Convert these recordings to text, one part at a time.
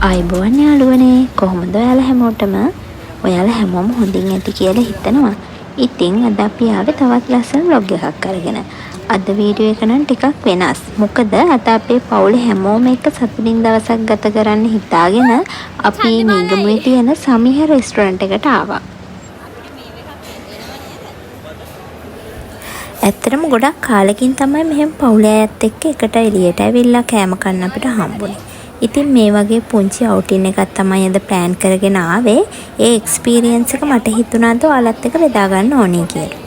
ආයුබෝවන් යාළුවනේ කොහොමද ඔයාලා හැමෝටම ඔයාලා හැමෝම හොඳින් ඇති කියලා හිතනවා. ඉතින් අද අපි ආවේ තවත් ලස්සන vlog එකක් අරගෙන. අද වීඩියෝ එක නම් ටිකක් වෙනස්. මොකද අද අපේ පවුලේ හැමෝම එක්ක සතුටින් දවසක් ගත කරන්න හිතාගෙන අපි මීගමුවේ තියෙන සමිහ රෙස්ටුරන්ට් එකට ආවා. ඇත්තටම ගොඩක් කාලෙකින් තමයි මෙහෙම පවුලේ අයත් එක්ක එකට එළියට ඇවිල්ලා කෑම කන්න අපිට හම්බුනේ. ඉතින් මේ වගේ පුංචි අවුටින් එකක් තමයි අද ප්ලෑන් කරගෙන ආවේ. ඒ එක්ස්පීරියන්ස් එක මට හිතුණාද ඔයාලත් එක්ක බෙදා ගන්න ඕනේ කියලා.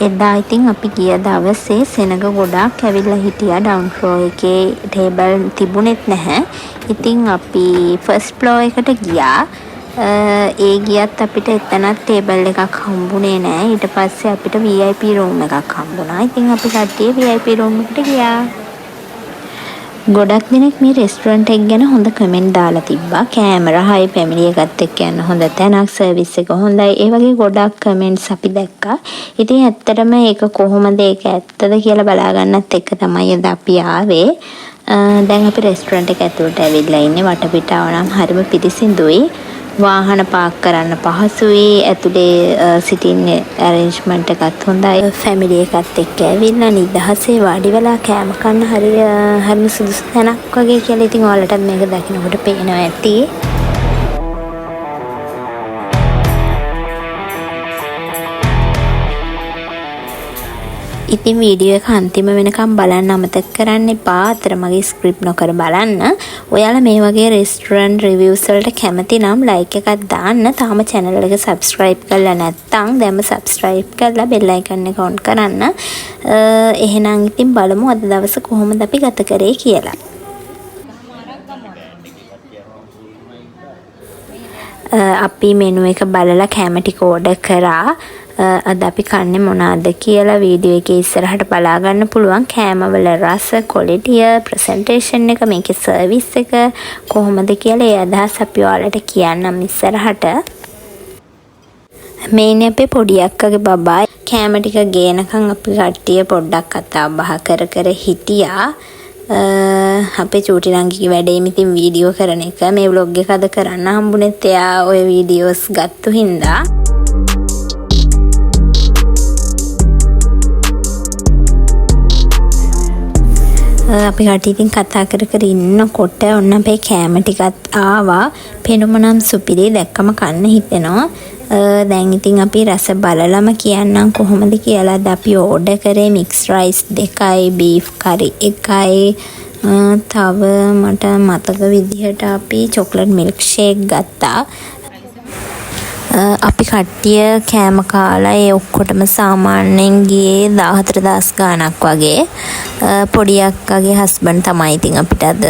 එදා ඉතින් අපි ගිය දවසේ සෙනග ගොඩාක් ඇවිල්ලා හිටියා. ඩවුන් ෆ්ලෝර් එකේ ටේබල් තිබුණෙත් නැහැ. ඉතින් අපි ෆස්ට් ෆ්ලෝර් එකට ගියා. ඒ ගියත් අපිට එතනත් ටේබල් එකක් හම්බුනේ නෑ. ඊට පස්සේ අපිට VIP room එකක් හම්බුණා. ඉතින් අපි කට්ටිය VIP room එකට ගියා. ගොඩක් දෙනෙක් මේ රෙස්ටුරන්ට් එක ගැන හොඳ කමෙන්ට් දාලා තිබ්බා. කැමරා හයි, ෆැමිලි එකත් එක්ක යන්න හොඳ තැනක්, සර්විස් එක හොඳයි. ඒ වගේ ගොඩක් කමෙන්ට්ස් අපි දැක්කා. ඉතින් ඇත්තටම ඒක කොහොමද, ඒක ඇත්තද කියලා බලා ගන්නත් එක්ක තමයි අද අපි ආවේ. දැන් අපි රෙස්ටුරන්ට් එක ඇතුළට ඇවිල්ලා ඉන්නේ. වටපිටාව නම් හරිම පිරිසිදුයි. වාහන පාක් කරන්න පහසුයි. ඇතුලේ සිටින් ඇරේන්ජ්මන්ට් එකත් හොඳයි. ෆැමිලි එකත් එක්ක ඇවිල්ලා නිදහසේ වාඩි වෙලා කෑම කන්න හරිම සුදුසු තැනක් වගේ කියලා ඉතින් ඔයාලටත් මේක දකිනකොට පේනවා ඇති. ඉතින් වීඩියෝ එක අන්තිම වෙනකම් බලන්න අමතක කරන්න එපා. අතර මගේ ස්ක්‍රිප්ට් නොකර බලන්න. ඔයාලා මේ වගේ රෙස්ටුරන්ට් රිවිව්ස් වලට කැමති නම් ලයික් එකක් දාන්න. තාම channel එක subscribe කරලා නැත්නම් දැන්ම subscribe කරලා bell icon එක on කරන්න. එහෙනම් ඉතින් බලමු අද දවස කොහොමද අපි ගත කරේ කියලා. අපි මෙනු එක බලලා කැම ටික ඕඩර් කරා. අද අපි කන්නේ මොනවාද කියලා වීඩියෝ එකේ ඉස්සරහට බලා ගන්න පුළුවන්. කෑම වල රස, ක්වොලිටිය, ප්‍රසන්ටේෂන් එක, මේකේ සර්විස් එක කොහොමද කියලා ඒ අදහස් අපි ඔයාලට කියන්නම් ඉස්සරහට. මේනේ අපේ පොඩි අක්කගේ බබා කෑම ටික ගේනකම් අපි කට්ටිය පොඩ්ඩක් කතා බහ කර හිටියා. අපේ චූටි නංගිගේ වැඩේම ඉතින් වීඩියෝ කරන එක. මේ vlog එක අද කරන්න හම්බුනේත් එයා ඔය වීඩියෝස් ගත්තු හින්දා. අපි කට්ටිය ඉතින් කතා කර ඉන්නකොට ඔන්න අපේ කෑම ටිකත් ආවා. පෙනුම නම් සුපිරි, දැක්කම කන්න හිතෙනවා. දැන් ඉතින් අපි රස බලලම කියන්නම් කොහොමද කියලා. අද අපි ඕඩර් කරේ මික්ස් රයිස් 2යි, බීෆ් කරි 1යි. තව මට මතක විදිහට අපි චොක්ලට් මිල්ක් ෂේක් ගත්තා. අපි කට්ටිය කෑම කාලා ඒ ඔක්කොටම සාමාන්‍යයෙන් ගියේ 14000 ගාණක් වගේ. පොඩි අක්කාගේ හස්බන්ඩ් තමයි ඉතින් අපිට අද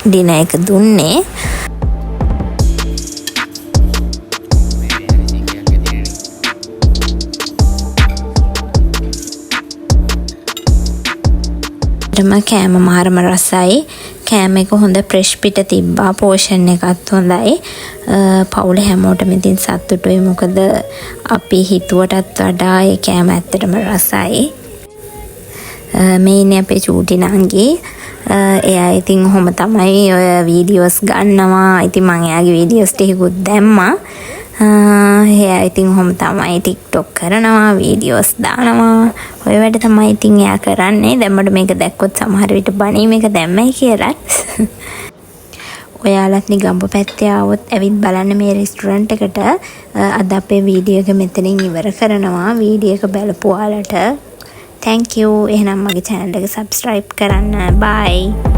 ඩිනර් එක දුන්නේ. කෑම මාරම රසයි. කෑම එක හොඳ ෆ්‍රෙෂ් පිට තිබ්බා. පෝෂන් එකත් හොඳයි. පවුලේ හැමෝටම ඉතින් සතුටුයි. මොකද අපි හිතුවටත් වඩා ඒ කෑම ඇත්තටම රසයි. මේ ඉන්නේ අපේ චූටි නංගි. එයා ඉතින් ඔහොම තමයි ඔය වීඩියෝස් ගන්නවා. ඉතින් මම එයාගේ වීඩියෝස් ටිකකුත් දැම්මා. එයා ඉතින් ඔහොම තමයි TikTok කරනවා, වීඩියෝස් දානවා. ඔය වැඩ තමයි ඉතින් එයා කරන්නේ. දැන් මට මේක දැක්කොත් සමහර විට බණී මේක දැම්මයි කියලා. ඔයාලත් නිගම්බ පැත්තේ ආවොත් ඇවිත් බලන්න මේ රෙස්ටුරන්ට් එකට. අද අපේ වීඩියෝ එක මෙතනින් ඉවර කරනවා. වීඩියෝ එක බලපු ඔයාලට thank you. එහෙනම් මගේ channel එක subscribe කරන්න. bye.